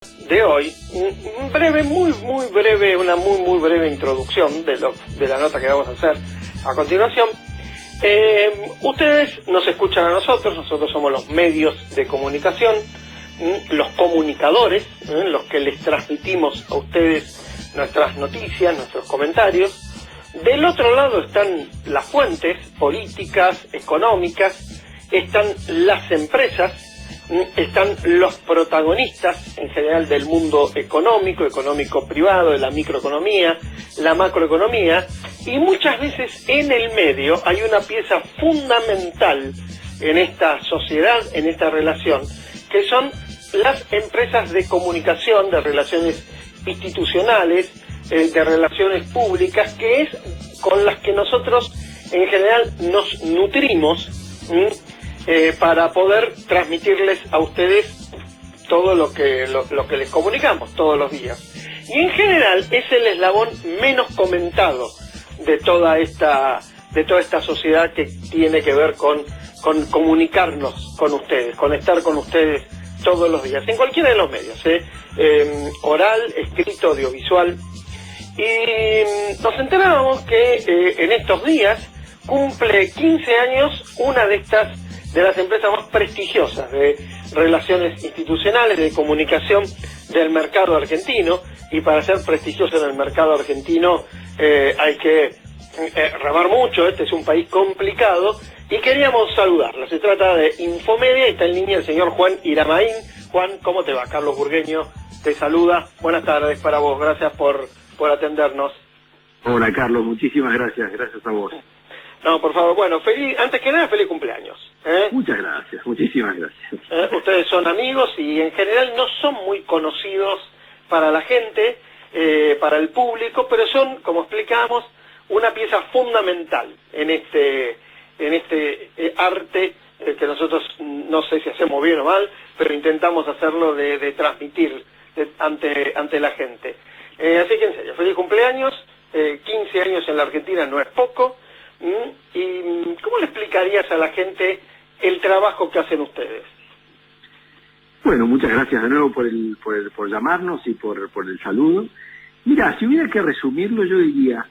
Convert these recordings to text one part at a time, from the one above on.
De hoy, un breve, muy breve, una muy breve introducción de la nota que vamos a hacer a continuación. Ustedes nos escuchan a nosotros somos los medios de comunicación, los comunicadores, los que les transmitimos a ustedes nuestras noticias, nuestros comentarios. Del otro lado están las fuentes políticas, económicas, están las empresas, están los protagonistas en general del mundo económico privado, de la microeconomía, la macroeconomía, y muchas veces en el medio hay una pieza fundamental en esta sociedad, en esta relación, que son las empresas de comunicación, de relaciones institucionales, de relaciones públicas, que es con las que nosotros en general nos nutrimos, para poder transmitirles a ustedes todo lo que les comunicamos todos los días. Y en general es el eslabón menos comentado de toda esta sociedad, que tiene que ver con comunicarnos con ustedes, con estar con ustedes todos los días, en cualquiera de los medios, oral, escrito, audiovisual. Y nos enterábamos que en estos días cumple 15 años una de las empresas más prestigiosas de relaciones institucionales, de comunicación del mercado argentino. Y para ser prestigioso en el mercado argentino hay que remar mucho. Este es un país complicado y queríamos saludarla. Se trata de Infomedia y está en línea el señor Juan Iramaín. Juan, ¿cómo te va? Carlos Burgueño te saluda. Buenas tardes para vos, gracias por atendernos. Hola Carlos, muchísimas gracias a vos. No, por favor, bueno, antes que nada, feliz cumpleaños. Muchas gracias, muchísimas gracias. Ustedes son amigos y en general no son muy conocidos para la gente, para el público, pero son, como explicábamos, una pieza fundamental en este arte que nosotros no sé si hacemos bien o mal, pero intentamos hacerlo de transmitir ante la gente. Así que en serio, feliz cumpleaños. 15 años en la Argentina no es poco. ¿Y cómo le explicarías a la gente el trabajo que hacen ustedes? Bueno, muchas gracias de nuevo por llamarnos y por el saludo. Mira, si hubiera que resumirlo, yo diría,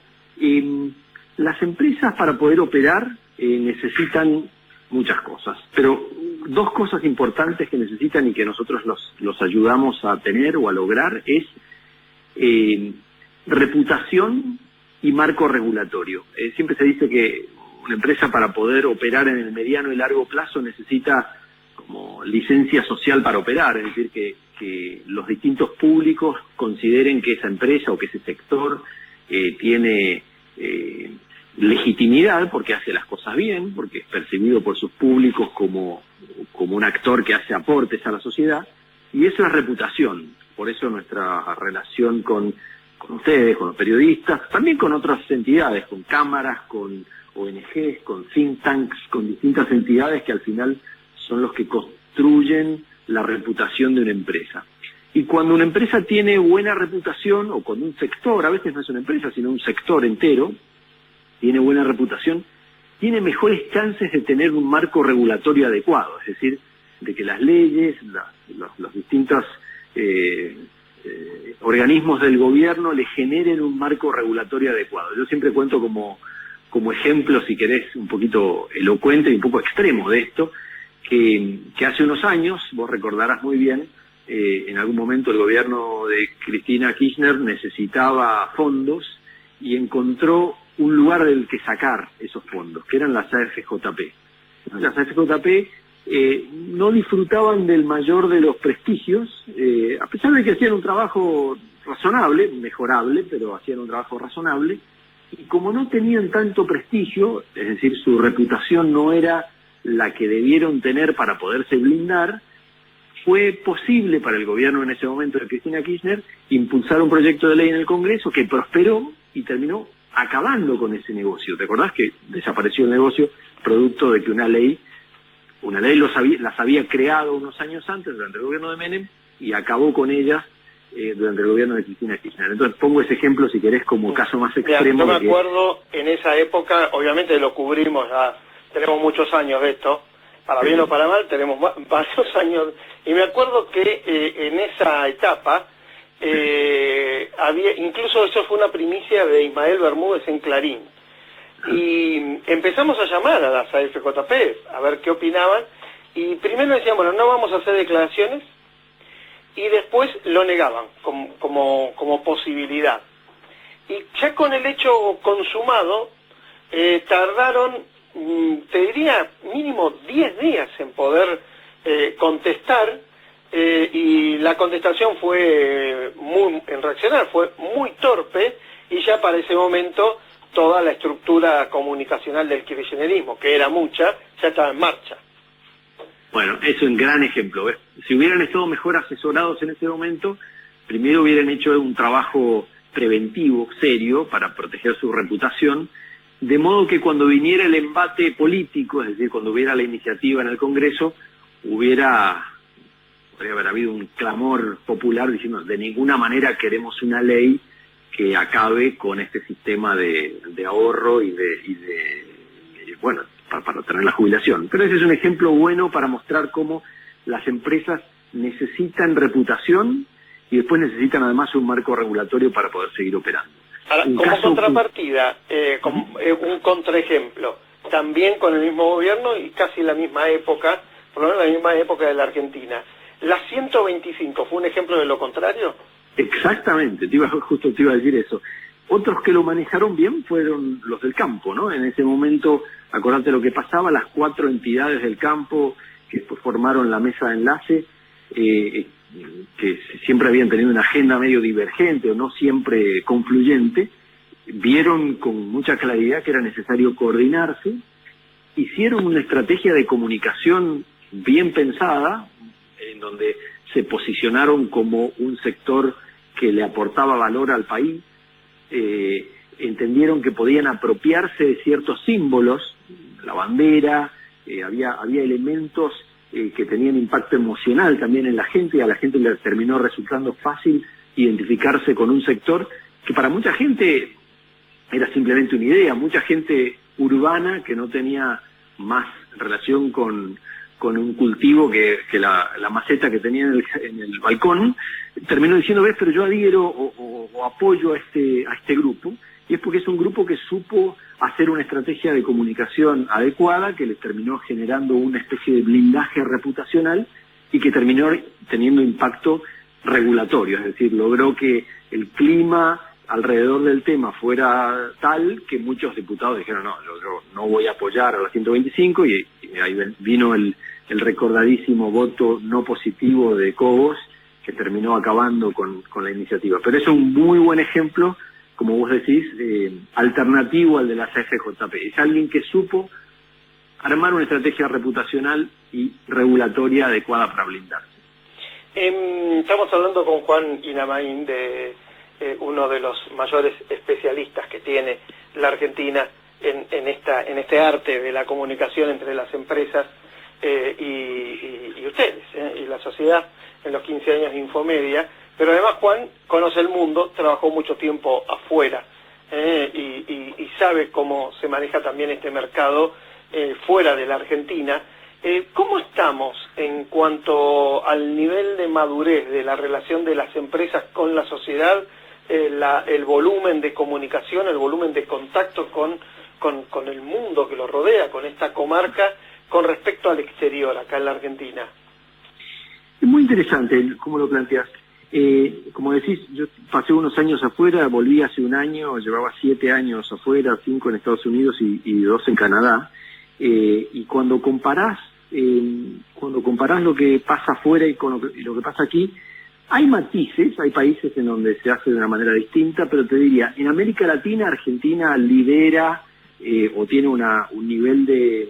las empresas para poder operar necesitan muchas cosas, pero dos cosas importantes que necesitan y que nosotros los ayudamos a tener o a lograr es reputación y marco regulatorio. Siempre se dice que una empresa para poder operar en el mediano y largo plazo necesita como licencia social para operar, es decir, que los distintos públicos consideren que esa empresa o que ese sector tiene legitimidad porque hace las cosas bien, porque es percibido por sus públicos como un actor que hace aportes a la sociedad, y eso es reputación. Por eso nuestra relación con ustedes, con los periodistas, también con otras entidades, con cámaras, con ONGs, con think tanks, con distintas entidades que al final son los que construyen la reputación de una empresa. Y cuando una empresa tiene buena reputación, o cuando un sector, a veces no es una empresa, sino un sector entero, tiene buena reputación, tiene mejores chances de tener un marco regulatorio adecuado, es decir, de que las leyes, los distintos organismos del gobierno le generen un marco regulatorio adecuado. Yo siempre cuento como ejemplo, si querés, un poquito elocuente y un poco extremo de esto, que hace unos años, vos recordarás muy bien, en algún momento el gobierno de Cristina Kirchner necesitaba fondos y encontró un lugar del que sacar esos fondos, que eran las AFJP. Las AFJP no disfrutaban del mayor de los prestigios, a pesar de que hacían un trabajo razonable, mejorable, pero hacían un trabajo razonable, y como no tenían tanto prestigio, es decir, su reputación no era la que debieron tener para poderse blindar, fue posible para el gobierno en ese momento de Cristina Kirchner impulsar un proyecto de ley en el Congreso que prosperó y terminó acabando con ese negocio. ¿Te acordás que desapareció el negocio producto de que una ley las había creado unos años antes durante el gobierno de Menem y acabó con ellas durante el gobierno de Cristina Kirchner? Entonces pongo ese ejemplo, si querés, como caso más extremo. Yo me acuerdo en esa época, obviamente lo cubrimos, ya tenemos muchos años de esto, para bien o para mal, tenemos varios años, y me acuerdo que en esa etapa, incluso eso fue una primicia de Ismael Bermúdez en Clarín, y empezamos a llamar a las AFJP a ver qué opinaban, y primero decían, bueno, no vamos a hacer declaraciones, y después lo negaban como posibilidad. Y ya con el hecho consumado, tardaron, te diría, mínimo 10 días en poder contestar, y la contestación fue en reaccionar, fue muy torpe, y ya para ese momento toda la estructura comunicacional del kirchnerismo, que era mucha, ya estaba en marcha. Bueno, es un gran ejemplo, ¿ves? Si hubieran estado mejor asesorados en ese momento, primero hubieran hecho un trabajo preventivo, serio, para proteger su reputación, de modo que cuando viniera el embate político, es decir, cuando hubiera la iniciativa en el Congreso, podría haber habido un clamor popular diciendo, de ninguna manera queremos una ley que acabe con este sistema de ahorro y bueno, para tener la jubilación. Pero ese es un ejemplo bueno para mostrar cómo las empresas necesitan reputación y después necesitan además un marco regulatorio para poder seguir operando. Ahora, como contrapartida, un contraejemplo, también con el mismo gobierno y casi la misma época, por lo menos la misma época de la Argentina, la 125, ¿fue un ejemplo de lo contrario? Exactamente, justo te iba a decir eso. Otros que lo manejaron bien fueron los del campo, ¿no? En ese momento, acordate lo que pasaba, las 4 entidades del campo que después formaron la mesa de enlace, que siempre habían tenido una agenda medio divergente o no siempre confluyente, vieron con mucha claridad que era necesario coordinarse, hicieron una estrategia de comunicación bien pensada, en donde se posicionaron como un sector que le aportaba valor al país, entendieron que podían apropiarse de ciertos símbolos, la bandera, había elementos que tenían impacto emocional también en la gente, y a la gente le terminó resultando fácil identificarse con un sector que para mucha gente era simplemente una idea, mucha gente urbana que no tenía más relación con un cultivo que la maceta que tenía en el balcón, terminó diciendo, ves, pero yo adhiero o apoyo a este grupo, y es porque es un grupo que supo hacer una estrategia de comunicación adecuada, que les terminó generando una especie de blindaje reputacional y que terminó teniendo impacto regulatorio, es decir, logró que el clima alrededor del tema fuera tal que muchos diputados dijeron, no, yo no voy a apoyar a la 125, y ahí vino el recordadísimo voto no positivo de Cobos, que terminó acabando con la iniciativa. Pero es un muy buen ejemplo, como vos decís, alternativo al de la CFJP. Es alguien que supo armar una estrategia reputacional y regulatoria adecuada para blindarse. Estamos hablando con Juan Inamaín, de uno de los mayores especialistas que tiene la Argentina en este arte de la comunicación entre las empresas y ustedes, y la sociedad, en los 15 años de Infomedia. Pero además Juan conoce el mundo, trabajó mucho tiempo afuera, y sabe cómo se maneja también este mercado fuera de la Argentina. ¿Cómo estamos en cuanto al nivel de madurez de la relación de las empresas con la sociedad, el volumen de comunicación, el volumen de contacto con el mundo que lo rodea, con esta comarca, con respecto al exterior, acá en la Argentina? Es muy interesante cómo lo planteas. Como decís, yo pasé unos años afuera, volví hace un año, llevaba 7 años afuera, 5 en Estados Unidos y 2 en Canadá. Y cuando comparás lo que pasa afuera y lo que pasa aquí, hay matices, hay países en donde se hace de una manera distinta, pero te diría, en América Latina, Argentina lidera o tiene un nivel de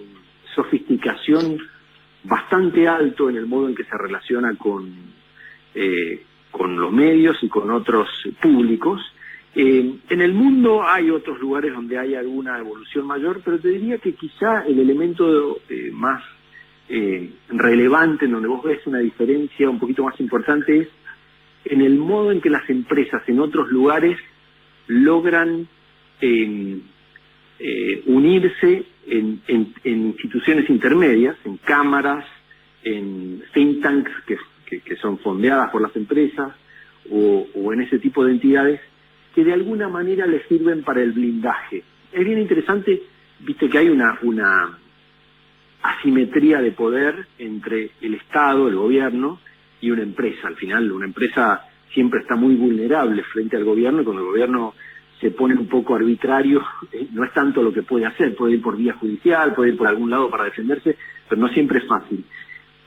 sofisticación bastante alto en el modo en que se relaciona con los medios y con otros públicos. En el mundo hay otros lugares donde hay alguna evolución mayor, pero te diría que quizá el elemento más relevante, en donde vos ves una diferencia un poquito más importante, es en el modo en que las empresas en otros lugares logran unirse en instituciones intermedias, en cámaras, en think tanks que son fondeadas por las empresas, o en ese tipo de entidades que de alguna manera les sirven para el blindaje. Es bien interesante, viste que hay una asimetría de poder entre el Estado, el gobierno, y una empresa. Al final, una empresa siempre está muy vulnerable frente al gobierno, y cuando el gobierno se pone un poco arbitrario, no es tanto lo que puede hacer, puede ir por vía judicial, puede ir por algún lado para defenderse, pero no siempre es fácil.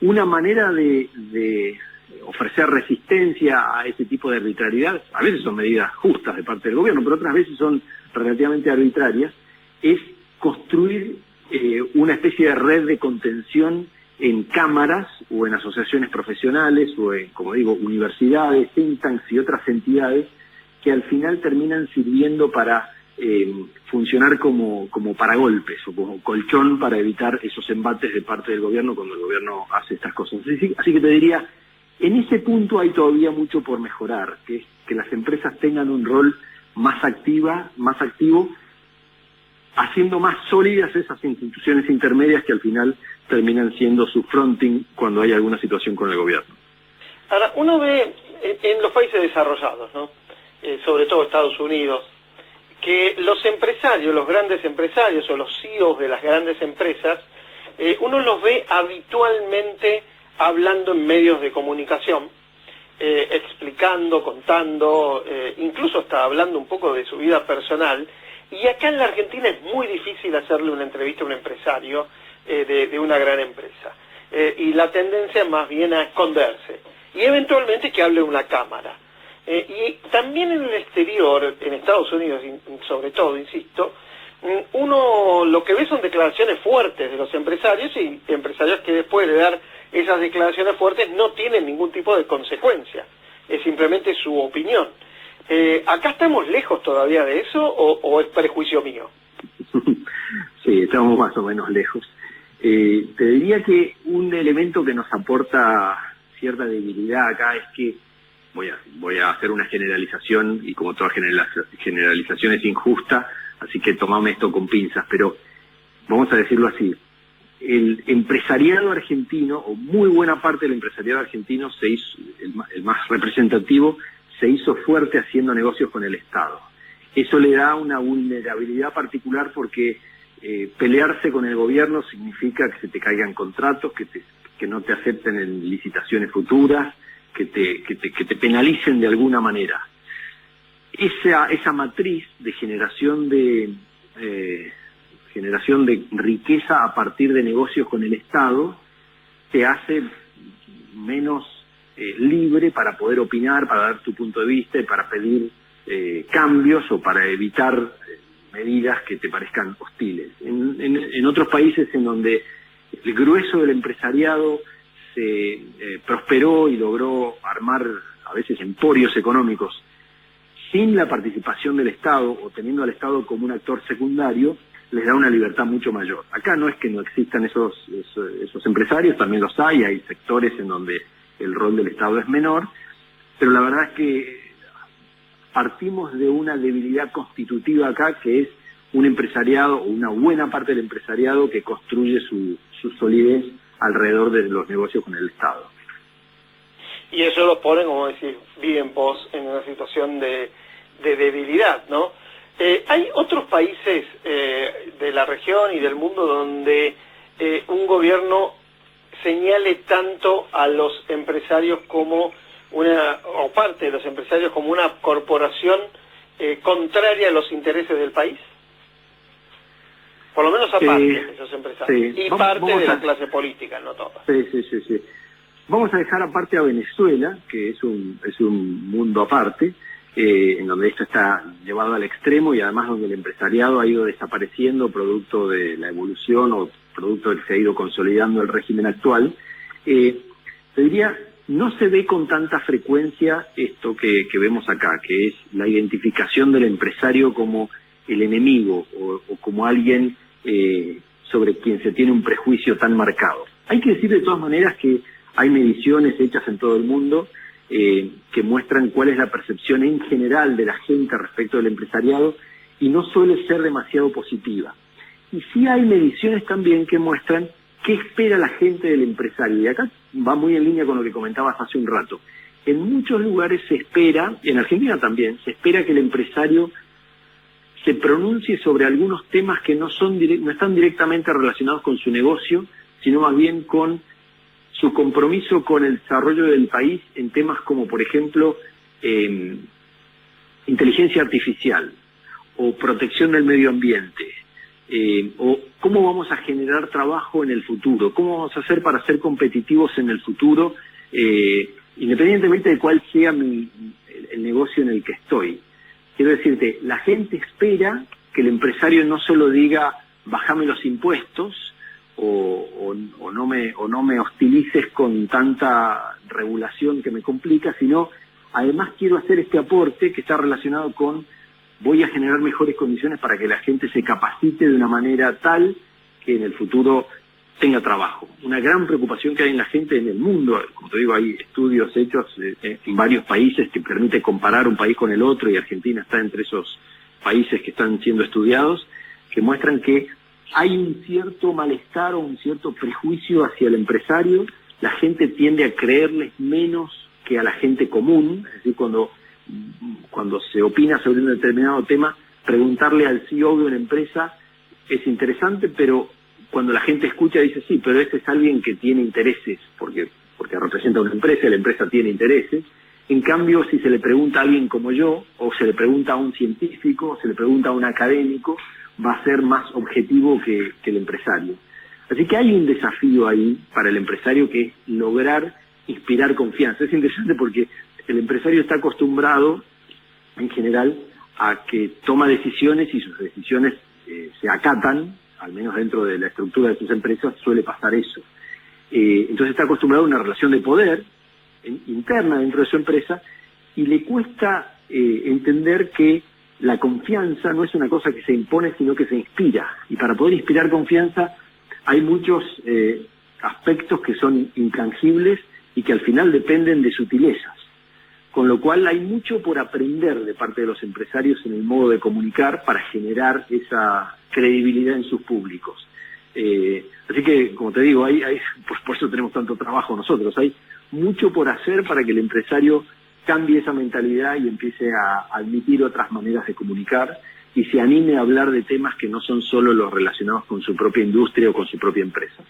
Una manera de ofrecer resistencia a ese tipo de arbitrariedad, a veces son medidas justas de parte del gobierno, pero otras veces son relativamente arbitrarias, es construir una especie de red de contención en cámaras o en asociaciones profesionales o en, como digo, universidades, think tanks y otras entidades que al final terminan sirviendo para funcionar como paragolpes o como colchón para evitar esos embates de parte del gobierno cuando el gobierno hace estas cosas. Así que te diría, en ese punto hay todavía mucho por mejorar, que es que las empresas tengan un rol más activo, haciendo más sólidas esas instituciones intermedias que al final terminan siendo su fronting cuando hay alguna situación con el gobierno. Ahora, uno ve en los países desarrollados, ¿no? Sobre todo Estados Unidos, que los empresarios, los grandes empresarios o los CEOs de las grandes empresas, uno los ve habitualmente hablando en medios de comunicación, explicando, contando, incluso hasta hablando un poco de su vida personal. Y acá en la Argentina es muy difícil hacerle una entrevista a un empresario de una gran empresa. Y la tendencia más bien a esconderse. Y eventualmente que hable una cámara. Y también en el exterior, en Estados Unidos sobre todo, insisto, uno lo que ve son declaraciones fuertes de los empresarios y empresarios que después de dar esas declaraciones fuertes no tienen ningún tipo de consecuencia. Es simplemente su opinión. ¿Acá estamos lejos todavía de eso o es prejuicio mío? Sí, estamos más o menos lejos. Te diría que un elemento que nos aporta cierta debilidad acá es que, voy a hacer una generalización, y como toda generalización es injusta, así que tomame esto con pinzas, pero vamos a decirlo así. El empresariado argentino, o muy buena parte del empresariado argentino, se hizo, el más representativo, se hizo fuerte haciendo negocios con el Estado. Eso le da una vulnerabilidad particular porque pelearse con el gobierno significa que se te caigan contratos, que no te acepten en licitaciones futuras, que te penalicen de alguna manera. Esa matriz de generación de riqueza a partir de negocios con el Estado te hace menos libre para poder opinar, para dar tu punto de vista y para pedir cambios o para evitar medidas que te parezcan hostiles. En otros países en donde el grueso del empresariado se prosperó y logró armar a veces emporios económicos sin la participación del Estado o teniendo al Estado como un actor secundario, les da una libertad mucho mayor. Acá no es que no existan esos empresarios, también los hay sectores en donde el rol del Estado es menor, pero la verdad es que partimos de una debilidad constitutiva acá, que es un empresariado, o una buena parte del empresariado que construye su solidez alrededor de los negocios con el Estado. Y eso los pone, como decís, bien vos, en una situación de debilidad, ¿no? Hay otros países de la región y del mundo donde un gobierno señale tanto a los empresarios como o parte de los empresarios como una corporación contraria a los intereses del país. Por lo menos a parte de esos empresarios. Sí. Y parte de la clase política, no toda. Sí. Vamos a dejar aparte a Venezuela, que es un mundo aparte, en donde esto está llevado al extremo y además donde el empresariado ha ido desapareciendo producto de la evolución o producto de que se ha ido consolidando el régimen actual. Te diría, no se ve con tanta frecuencia esto que vemos acá, que es la identificación del empresario como el enemigo o como alguien sobre quien se tiene un prejuicio tan marcado. Hay que decir de todas maneras que hay mediciones hechas en todo el mundo que muestran cuál es la percepción en general de la gente respecto del empresariado, y no suele ser demasiado positiva. Y sí hay mediciones también que muestran qué espera la gente del empresario. Y acá va muy en línea con lo que comentabas hace un rato. En muchos lugares se espera, y en Argentina también, se espera que el empresario se pronuncie sobre algunos temas que no están directamente relacionados con su negocio, sino más bien con su compromiso con el desarrollo del país en temas como, por ejemplo, inteligencia artificial o protección del medio ambiente, o cómo vamos a generar trabajo en el futuro, cómo vamos a hacer para ser competitivos en el futuro, independientemente de cuál sea el negocio en el que estoy. Quiero decirte, la gente espera que el empresario no solo diga bájame los impuestos o no me hostilices con tanta regulación que me complica, sino además quiero hacer este aporte que está relacionado con voy a generar mejores condiciones para que la gente se capacite de una manera tal que en el futuro tenga trabajo. Una gran preocupación que hay en la gente en el mundo, como te digo, hay estudios hechos en varios países que permite comparar un país con el otro, y Argentina está entre esos países que están siendo estudiados, que muestran que hay un cierto malestar o un cierto prejuicio hacia el empresario. La gente tiende a creerles menos que a la gente común, es decir, cuando se opina sobre un determinado tema, preguntarle al CEO de una empresa es interesante, pero cuando la gente escucha dice sí, pero este es alguien que tiene intereses, porque representa una empresa, la empresa tiene intereses. En cambio, si se le pregunta a alguien como yo, o se le pregunta a un científico, o se le pregunta a un académico, va a ser más objetivo que el empresario. Así que hay un desafío ahí para el empresario, que es lograr inspirar confianza. Es interesante porque el empresario está acostumbrado, en general, a que toma decisiones y sus decisiones se acatan, al menos dentro de la estructura de sus empresas suele pasar eso. Entonces está acostumbrado a una relación de poder interna dentro de su empresa, y le cuesta entender que la confianza no es una cosa que se impone, sino que se inspira. Y para poder inspirar confianza hay muchos aspectos que son intangibles y que al final dependen de sutilezas. Con lo cual hay mucho por aprender de parte de los empresarios en el modo de comunicar para generar esa credibilidad en sus públicos. Así que, como te digo, pues por eso tenemos tanto trabajo nosotros. Hay mucho por hacer para que el empresario cambie esa mentalidad y empiece a admitir otras maneras de comunicar y se anime a hablar de temas que no son solo los relacionados con su propia industria o con su propia empresa.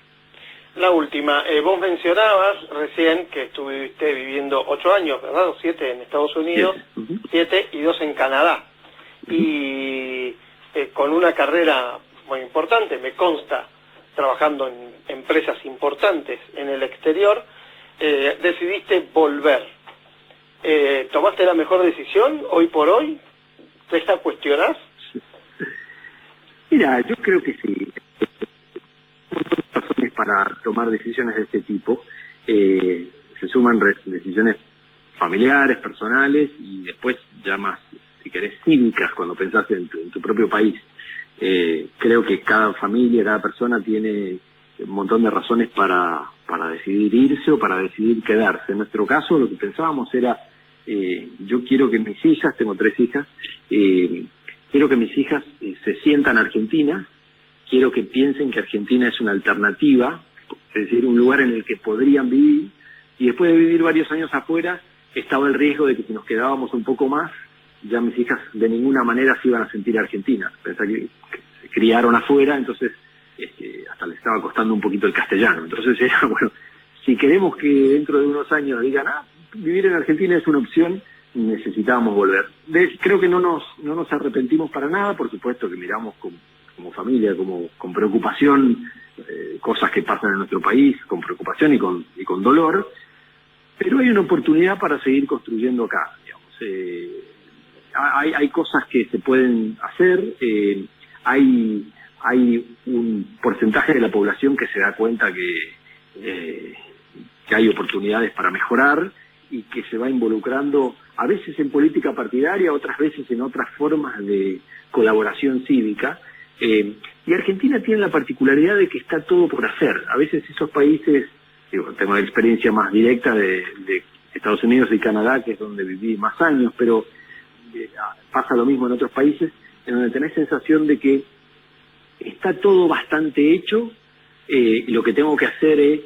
La última, vos mencionabas recién que estuviste viviendo 8 años, ¿verdad? O 7 en Estados Unidos, 7 y 2 en Canadá. Y con una carrera muy importante, me consta, trabajando en empresas importantes en el exterior, decidiste volver. ¿Tomaste la mejor decisión hoy por hoy? ¿Te esta cuestionás? Mira, yo creo que sí. Razones para tomar decisiones de este tipo. Se suman decisiones familiares, personales, y después ya más, si querés, cívicas, cuando pensás en tu propio país. Creo que cada familia, cada persona tiene un montón de razones para decidir irse o para decidir quedarse. En nuestro caso, lo que pensábamos era, yo quiero que mis hijas, tengo 3 hijas, quiero que mis hijas se sientan argentinas. Quiero que piensen que Argentina es una alternativa, es decir, un lugar en el que podrían vivir, y después de vivir varios años afuera, estaba el riesgo de que si nos quedábamos un poco más, ya mis hijas de ninguna manera se iban a sentir argentinas. Pensá que se criaron afuera, entonces hasta les estaba costando un poquito el castellano. Entonces era, bueno, si queremos que dentro de unos años digan, vivir en Argentina es una opción, necesitábamos volver. Creo que no nos arrepentimos para nada, por supuesto que miramos como familia, con preocupación, cosas que pasan en nuestro país, con preocupación y con dolor, pero hay una oportunidad para seguir construyendo acá, digamos. Hay cosas que se pueden hacer, hay un porcentaje de la población que se da cuenta que hay oportunidades para mejorar y que se va involucrando a veces en política partidaria, otras veces en otras formas de colaboración cívica. Y Argentina tiene la particularidad de que está todo por hacer. A veces esos países, tengo la experiencia más directa de Estados Unidos y Canadá, que es donde viví más años, pero pasa lo mismo en otros países, en donde tenés sensación de que está todo bastante hecho, y lo que tengo que hacer es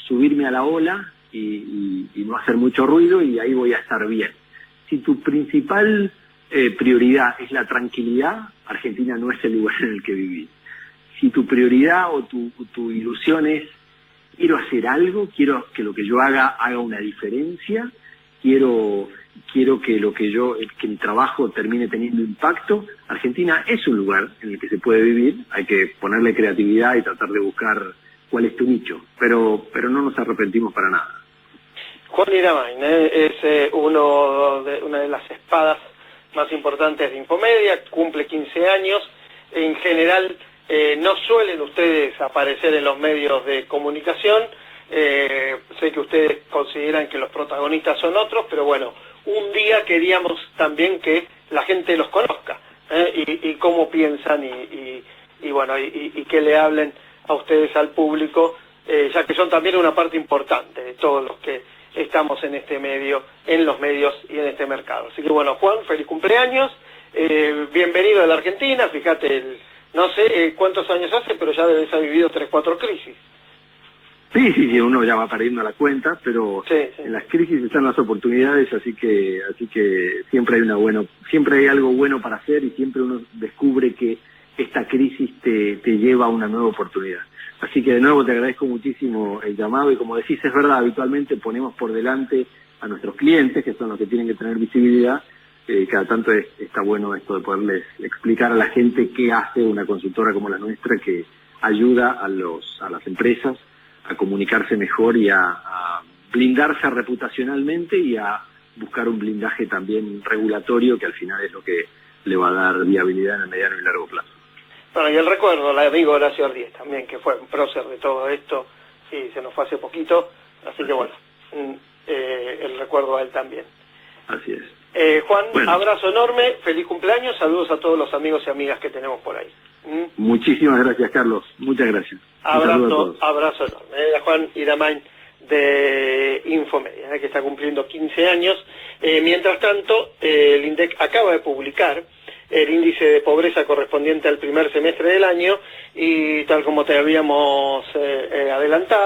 subirme a la ola y no hacer mucho ruido, y ahí voy a estar bien. Si tu principal prioridad es la tranquilidad, Argentina no es el lugar en el que vivir. Si tu prioridad o tu ilusión es quiero hacer algo, quiero que lo que yo haga una diferencia, quiero que mi trabajo termine teniendo impacto, Argentina es un lugar en el que se puede vivir. Hay que ponerle creatividad y tratar de buscar cuál es tu nicho, pero no nos arrepentimos para nada. Juan Iramain es una de las espadas más importantes de Infomedia, cumple 15 años. En general no suelen ustedes aparecer en los medios de comunicación. Sé que ustedes consideran que los protagonistas son otros, pero bueno, un día queríamos también que la gente los conozca, y cómo piensan y bueno, y que le hablen a ustedes, al público, ya que son también una parte importante de todos los que estamos en este medio, en los medios y en este mercado. Así que bueno, Juan, feliz cumpleaños, bienvenido a la Argentina. Fíjate, no sé cuántos años hace, pero ya debes haber vivido 3, 4 crisis. Sí, uno ya va perdiendo la cuenta, pero sí. En las crisis están las oportunidades, así que siempre hay algo bueno para hacer, y siempre uno descubre que esta crisis te lleva a una nueva oportunidad. Así que de nuevo te agradezco muchísimo el llamado, y como decís, es verdad, habitualmente ponemos por delante a nuestros clientes, que son los que tienen que tener visibilidad. Cada tanto está bueno esto de poderles explicar a la gente qué hace una consultora como la nuestra, que ayuda a las empresas a comunicarse mejor y a blindarse reputacionalmente, y a buscar un blindaje también regulatorio, que al final es lo que le va a dar viabilidad en el mediano y largo plazo. Bueno, y el recuerdo al amigo Horacio Ardíez también, que fue un prócer de todo esto, y se nos fue hace poquito, así que bueno, el recuerdo a él también. Así es. Juan, bueno, abrazo enorme, feliz cumpleaños, saludos a todos los amigos y amigas que tenemos por ahí. Muchísimas gracias, Carlos, muchas gracias. Abrazo enorme. Juan Iramain de Infomedia, que está cumpliendo 15 años. Mientras tanto, el INDEC acaba de publicar el índice de pobreza correspondiente al primer semestre del año, y tal como te habíamos adelantado,